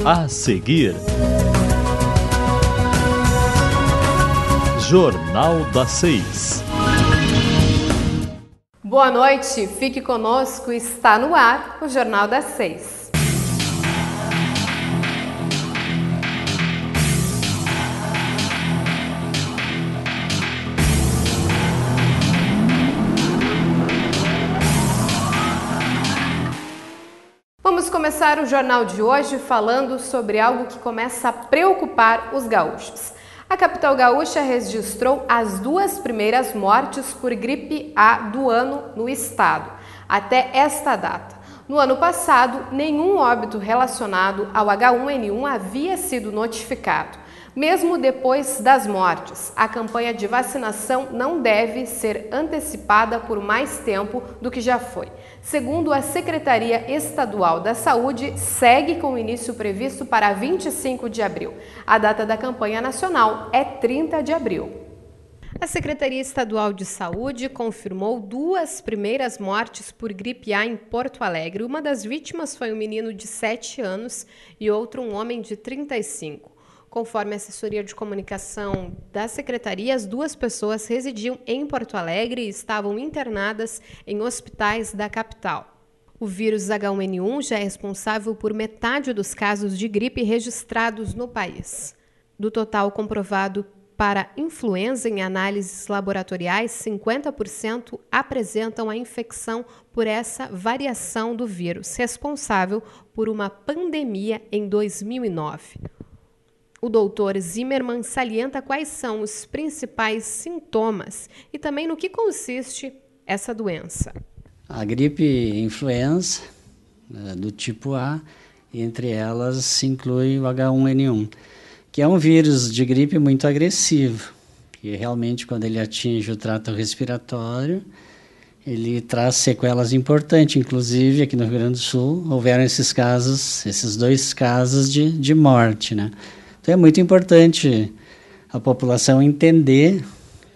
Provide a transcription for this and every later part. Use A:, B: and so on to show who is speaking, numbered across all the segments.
A: A seguir, Jornal das 6.
B: Boa noite, fique conosco, está no ar o Jornal das 6. Vamos começar o jornal de hoje falando sobre algo que começa a preocupar os gaúchos. A capital gaúcha registrou as 2 primeiras mortes por gripe A do ano no estado, até esta data. No ano passado, nenhum óbito relacionado ao H1N1 havia sido notificado. Mesmo depois das mortes, a campanha de vacinação não deve ser antecipada por mais tempo do que já foi. Segundo a Secretaria Estadual da Saúde, segue com o início previsto para 25 de abril. A data da campanha nacional é 30 de abril. A Secretaria Estadual de Saúde confirmou 2 primeiras mortes por gripe A em Porto Alegre. Uma das vítimas foi um menino de 7 anos e outro um homem de 35. Conforme a assessoria de comunicação da Secretaria, as 2 pessoas residiam em Porto Alegre e estavam internadas em hospitais da capital. O vírus H1N1 já é responsável por metade dos casos de gripe registrados no país. Do total comprovado para influenza em análises laboratoriais, 50% apresentam a infecção por essa variação do vírus, responsável por uma pandemia em 2009. O doutor Zimmermann salienta quais são os principais sintomas e também no que consiste essa doença.
C: A gripe influenza do tipo A, entre elas se inclui o H1N1, que é um vírus de gripe muito agressivo, que realmente quando ele atinge o trato respiratório, ele traz sequelas importantes, inclusive aqui no Rio Grande do Sul houveram esses 2 casos de morte, né? Então é muito importante a população entender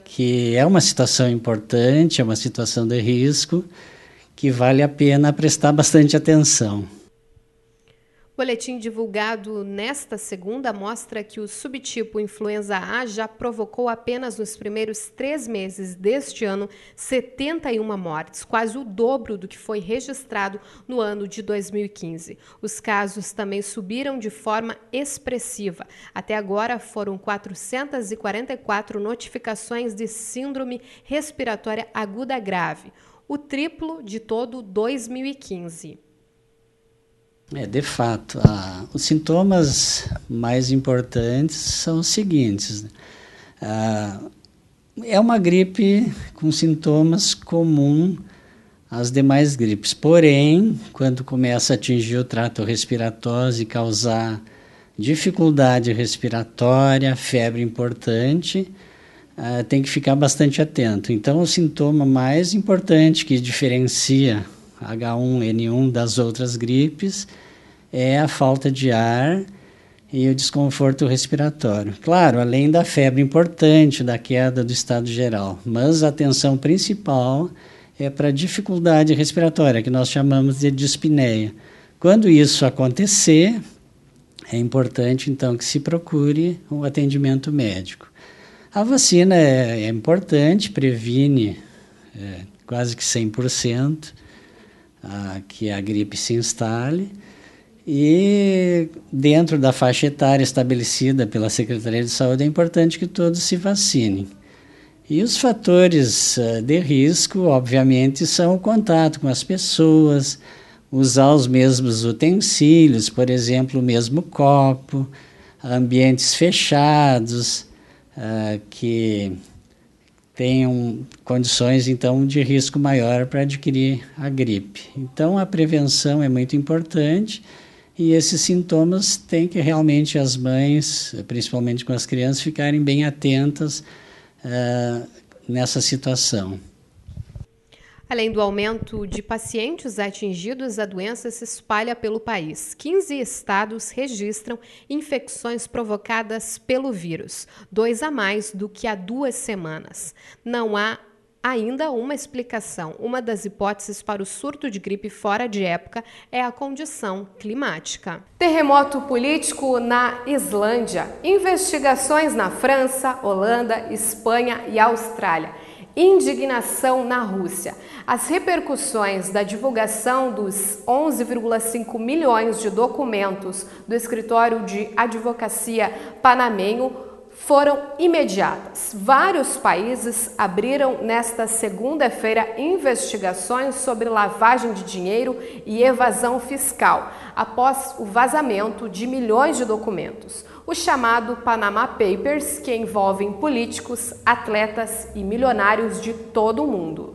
C: que é uma situação importante, é uma situação de risco, que vale a pena prestar bastante atenção.
B: O boletim divulgado nesta segunda mostra que o subtipo influenza A já provocou apenas nos primeiros 3 meses deste ano 71 mortes, quase o dobro do que foi registrado no ano de 2015. Os casos também subiram de forma expressiva. Até agora foram 444 notificações de síndrome respiratória aguda grave, o triplo de todo 2015.
C: De fato, os sintomas mais importantes são os seguintes. É uma gripe com sintomas comuns às demais gripes, porém, quando começa a atingir o trato respiratório e causar dificuldade respiratória, febre importante, tem que ficar bastante atento. Então, o sintoma mais importante que diferencia H1N1 das outras gripes é a falta de ar e o desconforto respiratório. Claro, além da febre importante, da queda do estado geral, mas a atenção principal é para a dificuldade respiratória, que nós chamamos de dispneia. Quando isso acontecer, é importante então que se procure um atendimento médico. A vacina é importante, previne quase que 100%, que a gripe se instale, e dentro da faixa etária estabelecida pela Secretaria de Saúde é importante que todos se vacinem. E os fatores de risco, obviamente, são o contato com as pessoas, usar os mesmos utensílios, por exemplo, o mesmo copo, ambientes fechados, que tenham condições, então, de risco maior para adquirir a gripe. Então, a prevenção é muito importante e esses sintomas têm que realmente as mães, principalmente com as crianças, ficarem bem atentas nessa situação.
B: Além do aumento de pacientes atingidos, a doença se espalha pelo país. 15 estados registram infecções provocadas pelo vírus, 2 a mais do que há 2 semanas. Não há ainda uma explicação. Uma das hipóteses para o surto de gripe fora de época é a condição climática. Terremoto político na Islândia. Investigações na França, Holanda, Espanha e Austrália. Indignação na Rússia. As repercussões da divulgação dos 11,5 milhões de documentos do escritório de advocacia panamenho foram imediatas. Vários países abriram nesta segunda-feira investigações sobre lavagem de dinheiro e evasão fiscal, após o vazamento de milhões de documentos. O chamado Panama Papers, que envolvem políticos, atletas e milionários de todo o mundo.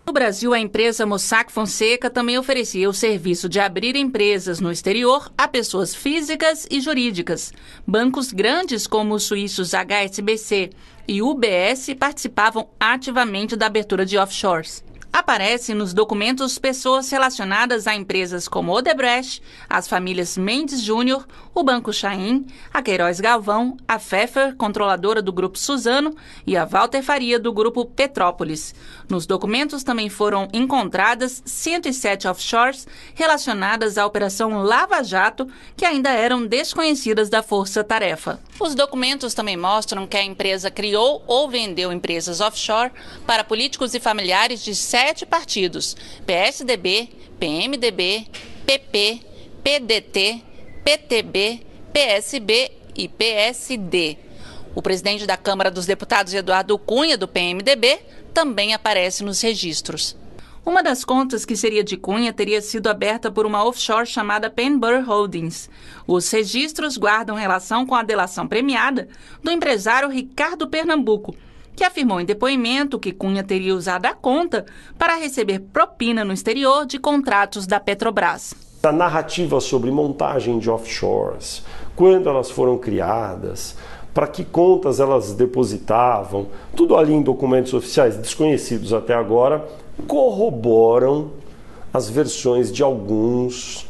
D: No Brasil, a empresa Mossack Fonseca também oferecia o serviço de abrir empresas no exterior a pessoas físicas e jurídicas. Bancos grandes como os suíços HSBC e UBS participavam ativamente da abertura de offshores. Aparecem nos documentos pessoas relacionadas a empresas como Odebrecht, as famílias Mendes Júnior, o Banco Chain, a Queiroz Galvão, a Pfeffer, controladora do Grupo Suzano, e a Walter Faria, do Grupo Petrópolis. Nos documentos também foram encontradas 107 offshores relacionadas à Operação Lava Jato, que ainda eram desconhecidas da Força Tarefa. Os documentos também mostram que a empresa criou ou vendeu empresas offshore para políticos e familiares de 7 partidos: PSDB, PMDB, PP, PDT, PTB, PSB e PSD. O presidente da Câmara dos Deputados, Eduardo Cunha, do PMDB, também aparece nos registros. Uma das contas que seria de Cunha teria sido aberta por uma offshore chamada Penburr Holdings. Os registros guardam relação com a delação premiada do empresário Ricardo Pernambuco, que afirmou em depoimento que Cunha teria usado a conta para receber propina no exterior de contratos da Petrobras.
E: A narrativa sobre montagem de offshores, quando elas foram criadas, para que contas elas depositavam, tudo ali em documentos oficiais desconhecidos até agora, corroboram as versões de alguns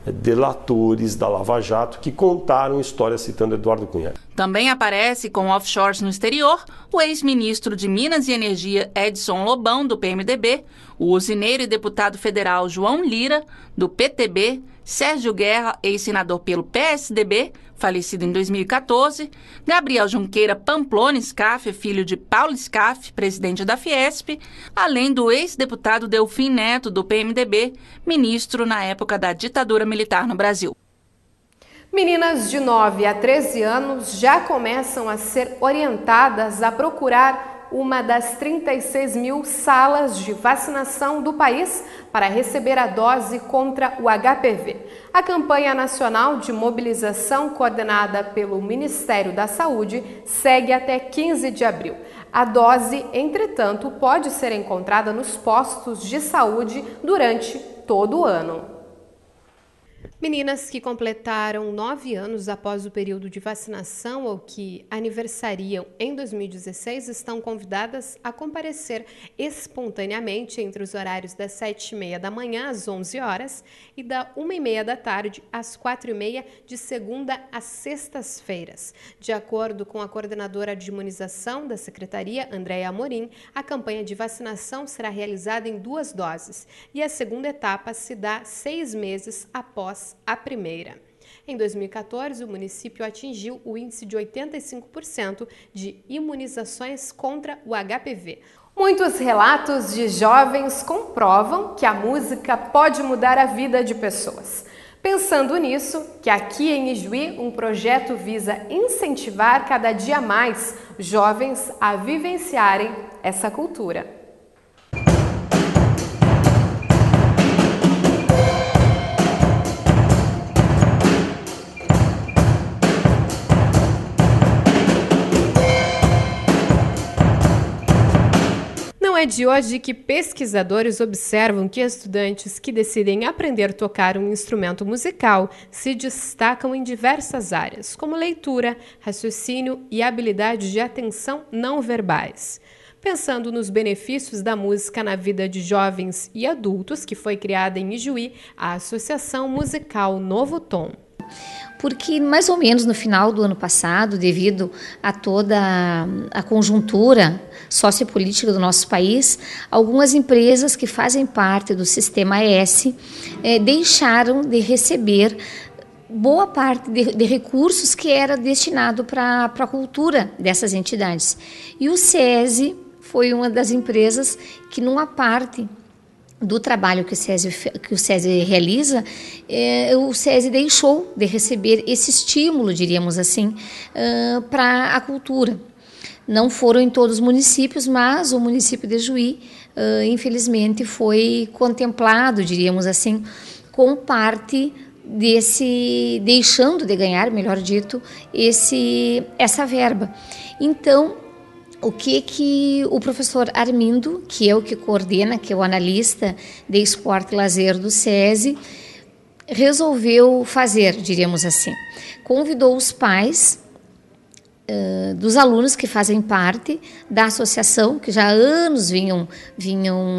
E: delatores da Lava Jato que contaram histórias citando Eduardo Cunha.
D: Também aparece com offshores no exterior o ex-ministro de Minas e Energia Edson Lobão, do PMDB, o usineiro e deputado federal João Lira, do PTB, Sérgio Guerra, ex-senador pelo PSDB, falecido em 2014, Gabriel Junqueira Pamplona Scaff, filho de Paulo Scaff, presidente da Fiesp, além do ex-deputado Delfim Neto, do PMDB, ministro na época da ditadura militar no Brasil.
B: Meninas de 9 a 13 anos já começam a ser orientadas a procurar uma das 36 mil salas de vacinação do país para receber a dose contra o HPV. A campanha nacional de mobilização coordenada pelo Ministério da Saúde segue até 15 de abril. A dose, entretanto, pode ser encontrada nos postos de saúde durante todo o ano. Meninas que completaram 9 anos após o período de vacinação ou que aniversariam em 2016 estão convidadas a comparecer espontaneamente entre os horários das 7h30 da manhã às 11 horas e da 1h30 da tarde às 4h30 de segunda a sextas-feiras. De acordo com a coordenadora de imunização da Secretaria, Andréia Amorim, a campanha de vacinação será realizada em 2 doses e a segunda etapa se dá 6 meses após a primeira. Em 2014, o município atingiu o índice de 85% de imunizações contra o HPV. Muitos relatos de jovens comprovam que a música pode mudar a vida de pessoas. Pensando nisso, que aqui em Ijuí um projeto visa incentivar cada dia mais jovens a vivenciarem essa cultura. Não é de hoje que pesquisadores observam que estudantes que decidem aprender a tocar um instrumento musical se destacam em diversas áreas, como leitura, raciocínio e habilidade de atenção não verbais. Pensando nos benefícios da música na vida de jovens e adultos, que foi criada em Ijuí a Associação Musical Novo Tom.
F: Porque mais ou menos no final do ano passado, devido a toda a conjuntura sociopolítica do nosso país, algumas empresas que fazem parte do Sistema S deixaram de receber boa parte de recursos que era destinado para a cultura dessas entidades. E o SESI foi uma das empresas que, numa parte do trabalho que o SESI realiza, o SESI deixou de receber esse estímulo, diríamos assim, para a cultura. Não foram em todos os municípios, mas o município de Juí, infelizmente, foi contemplado, diríamos assim, com parte desse, deixando de ganhar, melhor dito, essa verba. Então, o que o professor Armindo, que é o que coordena, que é o analista de esporte e lazer do SESI, resolveu fazer, diríamos assim. Convidou os pais dos alunos que fazem parte da associação, que já há anos vinham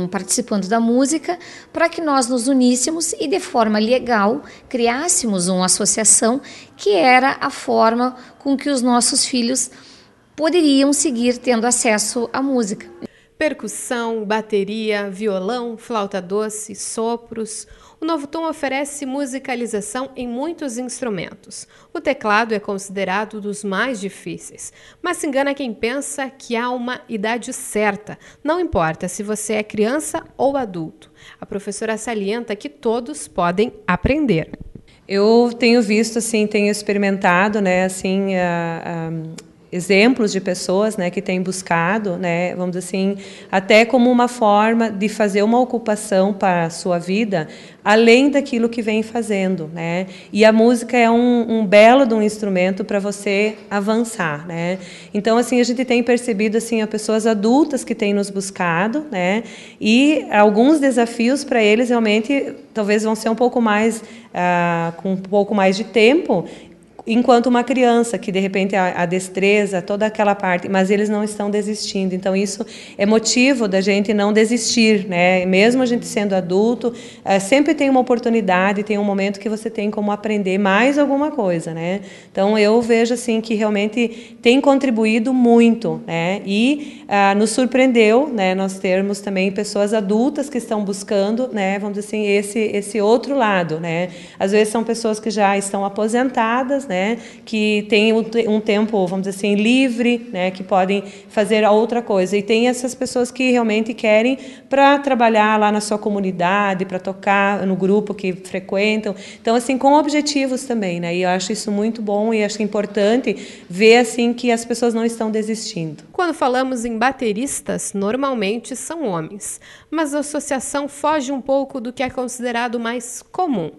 F: participando da música, para que nós nos uníssemos e, de forma legal, criássemos uma associação que era a forma com que os nossos filhos poderiam seguir tendo acesso à música.
B: Percussão, bateria, violão, flauta doce, sopros. O Novo Tom oferece musicalização em muitos instrumentos. O teclado é considerado dos mais difíceis, mas se engana quem pensa que há uma idade certa. Não importa se você é criança ou adulto. A professora salienta que todos podem aprender.
G: Eu tenho visto, assim, tenho experimentado, né, assim, exemplos de pessoas, né, que têm buscado, né, vamos dizer assim, até como uma forma de fazer uma ocupação para a sua vida, além daquilo que vem fazendo, né? E a música é um belo de um instrumento para você avançar, né? Então, assim, a gente tem percebido, assim, as pessoas adultas que têm nos buscado, né? E alguns desafios para eles realmente talvez vão ser um pouco mais, com um pouco mais de tempo, enquanto uma criança, que de repente a destreza, toda aquela parte, mas eles não estão desistindo. Então, isso é motivo da gente não desistir, né? Mesmo a gente sendo adulto, sempre tem uma oportunidade, tem um momento que você tem como aprender mais alguma coisa, né? Então, eu vejo assim que realmente tem contribuído muito, né? E nos surpreendeu, né, nós termos também pessoas adultas que estão buscando, né, vamos dizer assim, esse outro lado, né? Às vezes são pessoas que já estão aposentadas, né, que têm um tempo, vamos dizer assim, livre, né, que podem fazer outra coisa. E tem essas pessoas que realmente querem para trabalhar lá na sua comunidade, para tocar no grupo que frequentam. Então, assim, com objetivos também, né? E eu acho isso muito bom e acho importante ver, assim, que as pessoas não estão desistindo.
B: Quando falamos em bateristas, normalmente são homens, mas a associação foge um pouco do que é considerado mais comum.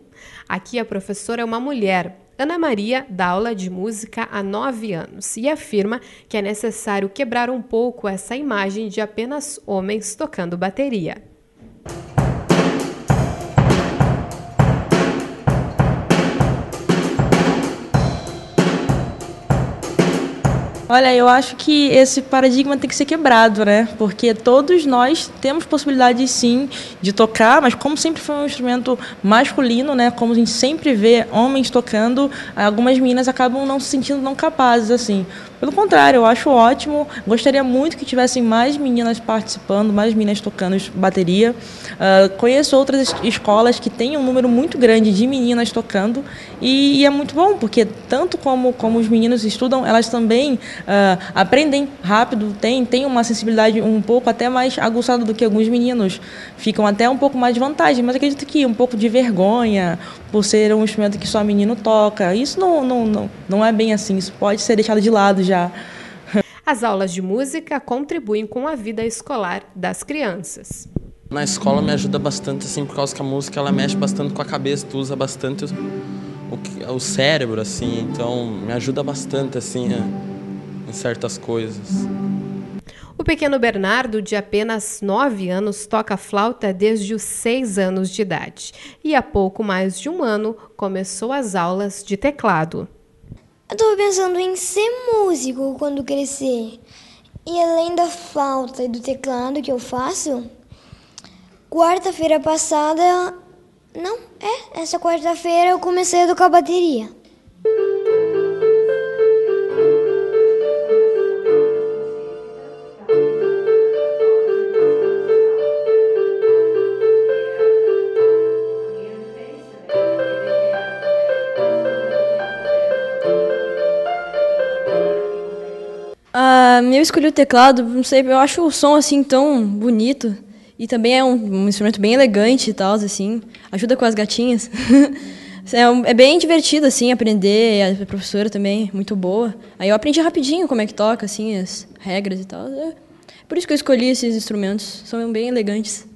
B: Aqui a professora é uma mulher. Ana Maria dá aula de música há 9 anos e afirma que é necessário quebrar um pouco essa imagem de apenas homens tocando bateria.
H: Olha, eu acho que esse paradigma tem que ser quebrado, né? Porque todos nós temos possibilidade, sim, de tocar, mas como sempre foi um instrumento masculino, né? Como a gente sempre vê homens tocando, algumas meninas acabam não se sentindo tão capazes, assim. Pelo contrário, eu acho ótimo. Gostaria muito que tivessem mais meninas participando, mais meninas tocando bateria. Conheço outras escolas que têm um número muito grande de meninas tocando e é muito bom, porque tanto como os meninos estudam, elas também aprendem rápido, têm uma sensibilidade um pouco até mais aguçada do que alguns meninos. Ficam até um pouco mais de vantagem, mas acredito que um pouco de vergonha por ser um instrumento que só menino toca. Isso não é bem assim, isso pode ser deixado de lado já.
B: As aulas de música contribuem com a vida escolar das crianças.
I: Na escola me ajuda bastante, assim, por causa que a música ela mexe bastante com a cabeça, tu usa bastante o cérebro, assim, então me ajuda bastante, assim, em certas coisas.
B: O pequeno Bernardo, de apenas 9 anos, toca flauta desde os 6 anos de idade. E há pouco mais de um ano começou as aulas de teclado.
J: Eu estou pensando em ser músico quando crescer. E além da flauta e do teclado que eu faço, essa quarta-feira eu comecei a tocar bateria.
H: Eu escolhi o teclado, não sei, eu acho o som assim tão bonito e também é um instrumento bem elegante e tal, assim, ajuda com as gatinhas. É bem divertido assim aprender, a professora também muito boa. Aí eu aprendi rapidinho como é que toca assim as regras e tal. Por isso que eu escolhi esses instrumentos, são bem elegantes.